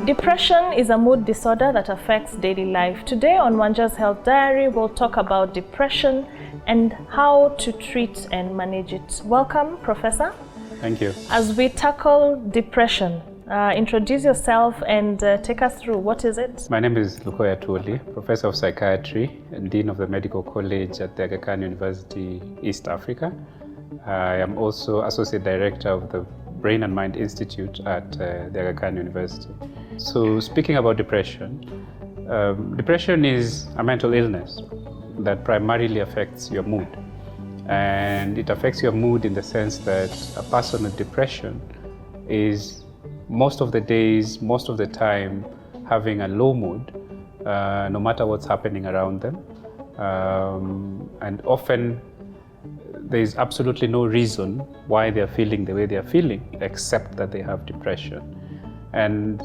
Depression is a mood disorder that affects daily life. Today on Wanja's Health Diary, we'll talk about depression and how to treat and manage it. Welcome, Professor. Thank you. As we tackle depression, introduce yourself and take us through. What is it? My name is Lukoye Atwoli, Professor of Psychiatry and Dean of the Medical College at the Aga Khan University, East Africa. I am also Associate Director of the Brain and Mind Institute at the Aga Khan University. So speaking about depression, depression is a mental illness that primarily affects your mood. And it affects your mood in the sense that a person with depression is most of the days, most of the time, having a low mood, no matter what's happening around them. And often there is absolutely no reason why they're feeling the way they're feeling, except that they have depression. And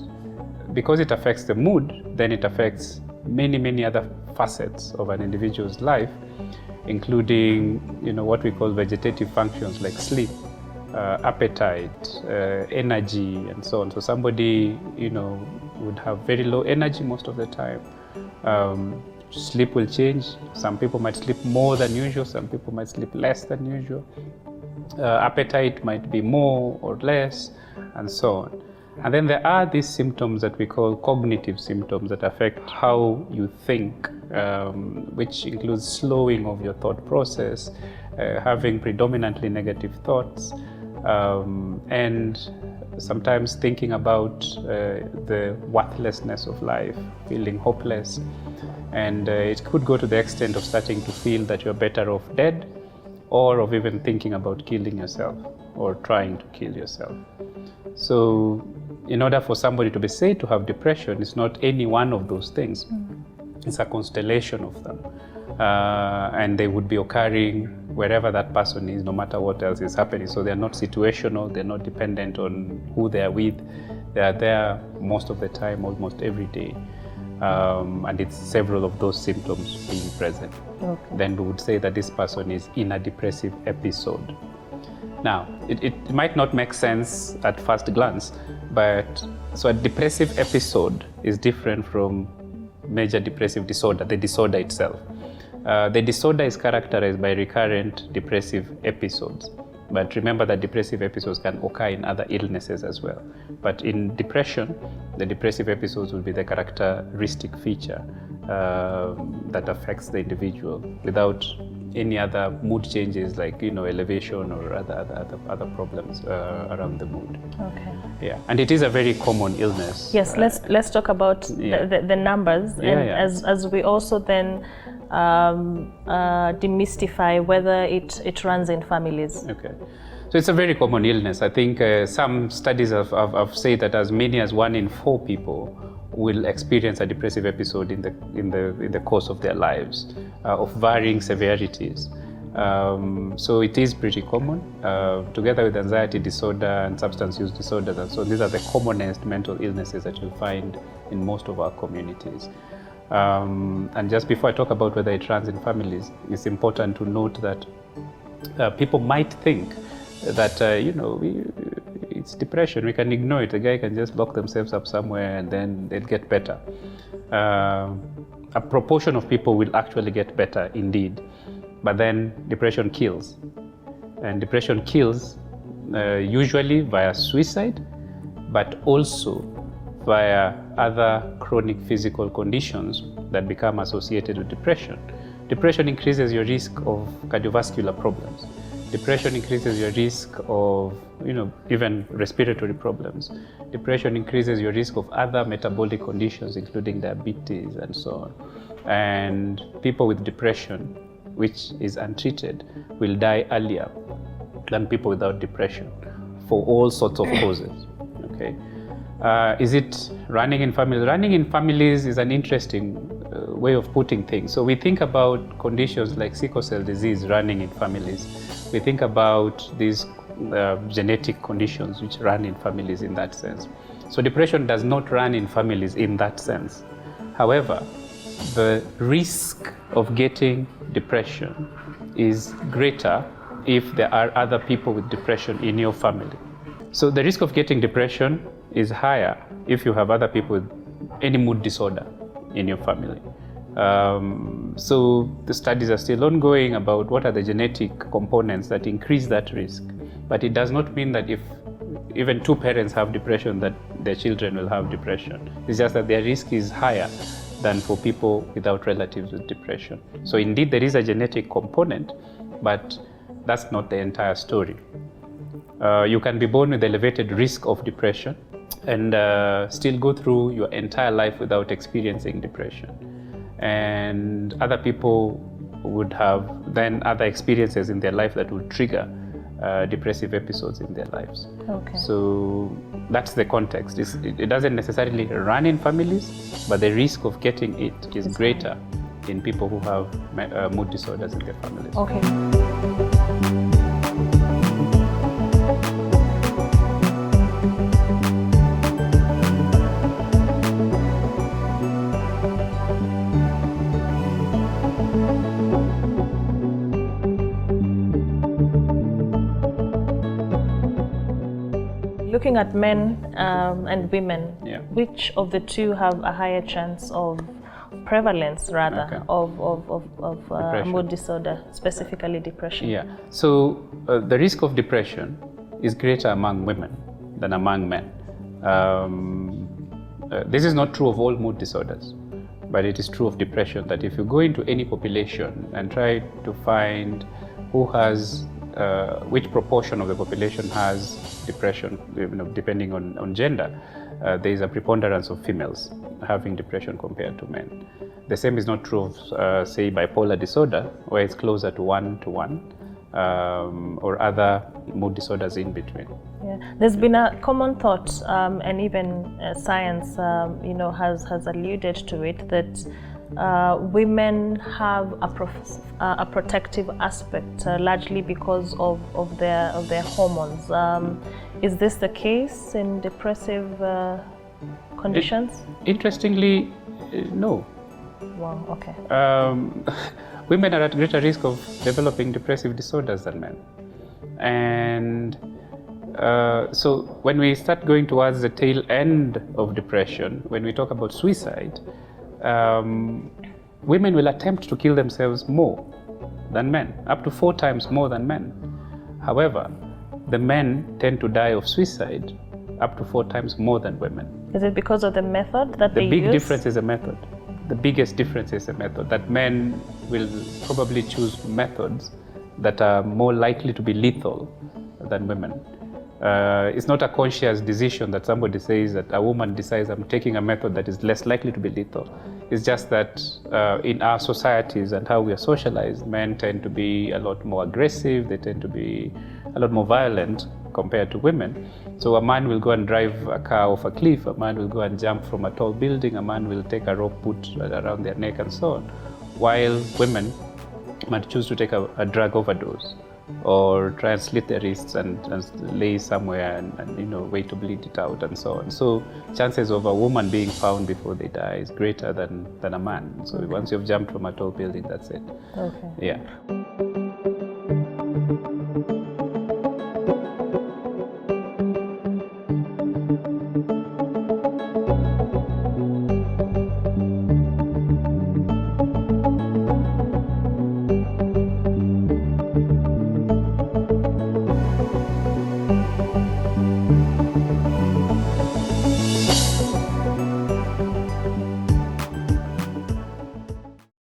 because it affects the mood, then it affects many other facets of an individual's life, including what we call vegetative functions like sleep, appetite, energy, and so on. So somebody would have very low energy most of the time. Sleep will change. Some people might sleep more than usual, some people might sleep less than usual. Appetite might be more or less, and so on. And then there are these symptoms that we call cognitive symptoms that affect how you think, which includes slowing of your thought process, having predominantly negative thoughts, and sometimes thinking about the worthlessness of life, feeling hopeless. And it could go to the extent of starting to feel that you're better off dead, or of even thinking about killing yourself or trying to kill yourself. So in order for somebody to be said to have depression, it's not any one of those things. It's a constellation of them. And they would be occurring wherever that person is, no matter what else is happening. So they're not situational, they're not dependent on who they are with. They are there most of the time, almost every day. And it's several of those symptoms being present. Okay. Then we would say that this person is in a depressive episode. Now, it might not make sense at first glance, but so a depressive episode is different from major depressive disorder, the disorder itself. The disorder is characterized by recurrent depressive episodes. But remember that depressive episodes can occur in other illnesses as well. But in depression, the depressive episodes will be the characteristic feature that affects the individual without any other mood changes like elevation or other problems around the mood. Okay. Yeah, and it is a very common illness. Yes, let's talk about the numbers, and as we also then demystify whether it runs in families. Okay. So it's a very common illness. I think some studies have said that as many as 1 in 4 people will experience a depressive episode in the course of their lives, of varying severities. So it is pretty common, together with anxiety disorder and substance use disorders. And so these are the commonest mental illnesses that you'll find in most of our communities. And just before I talk about whether it runs in families, it's important to note that people might think that, it's depression, we can ignore it. The guy can just lock themselves up somewhere and then they'll get better. A proportion of people will actually get better indeed, but then depression kills. And depression kills usually via suicide, but also via other chronic physical conditions that become associated with depression. Depression increases your risk of cardiovascular problems. Depression increases your risk of, even respiratory problems. Depression increases your risk of other metabolic conditions, including diabetes and so on. And people with depression, which is untreated, will die earlier than people without depression for all sorts of causes. Okay. Is it running in families? Running in families is an interesting way of putting things. So we think about conditions like sickle cell disease running in families. We think about these genetic conditions which run in families in that sense. So depression does not run in families in that sense. However, the risk of getting depression is greater if there are other people with depression in your family. So the risk of getting depression is higher if you have other people with any mood disorder in your family. So the studies are still ongoing about what are the genetic components that increase that risk. But it does not mean that if even two parents have depression that their children will have depression. It's just that their risk is higher than for people without relatives with depression. So indeed there is a genetic component, but that's not the entire story. You can be born with elevated risk of depression and still go through your entire life without experiencing depression. And other people would have then other experiences in their life that would trigger depressive episodes in their lives. Okay. So that's the context. It doesn't necessarily run in families, but the risk of getting it is greater in people who have mood disorders in their families. Okay. Looking at men and women, which of the two have a higher chance of prevalence, rather, of mood disorder, specifically depression? Yeah. So the risk of depression is greater among women than among men. This is not true of all mood disorders, but it is true of depression, that if you go into any population and try to find who has which proportion of the population has depression, depending on gender, there is a preponderance of females having depression compared to men. The same is not true of, say, bipolar disorder, where it's closer to 1-to-1, or other mood disorders in between. Yeah. There's been a common thought, and even science, has alluded to it, that women have a protective aspect, largely because of their hormones. Is this the case in depressive conditions? Interestingly, no. Wow. Okay. Women are at greater risk of developing depressive disorders than men, and so when we start going towards the tail end of depression, when we talk about suicide, women will attempt to kill themselves more than men, up to 4 times more than men. However, the men tend to die of suicide up to 4 times more than women. Is it because of the method that they use? The big difference is a method. The biggest difference is a method, that men will probably choose methods that are more likely to be lethal than women. It's not a conscious decision that somebody says, that a woman decides, I'm taking a method that is less likely to be lethal. It's just that in our societies and how we are socialized, men tend to be a lot more aggressive, they tend to be a lot more violent compared to women. So a man will go and drive a car off a cliff, a man will go and jump from a tall building, a man will take a rope put around their neck and so on, while women might choose to take a drug overdose, or try and slit their wrists and lay somewhere and wait to bleed it out and so on. So chances of a woman being found before they die is greater than a man. So once you've jumped from a tall building, that's it. Okay. Yeah.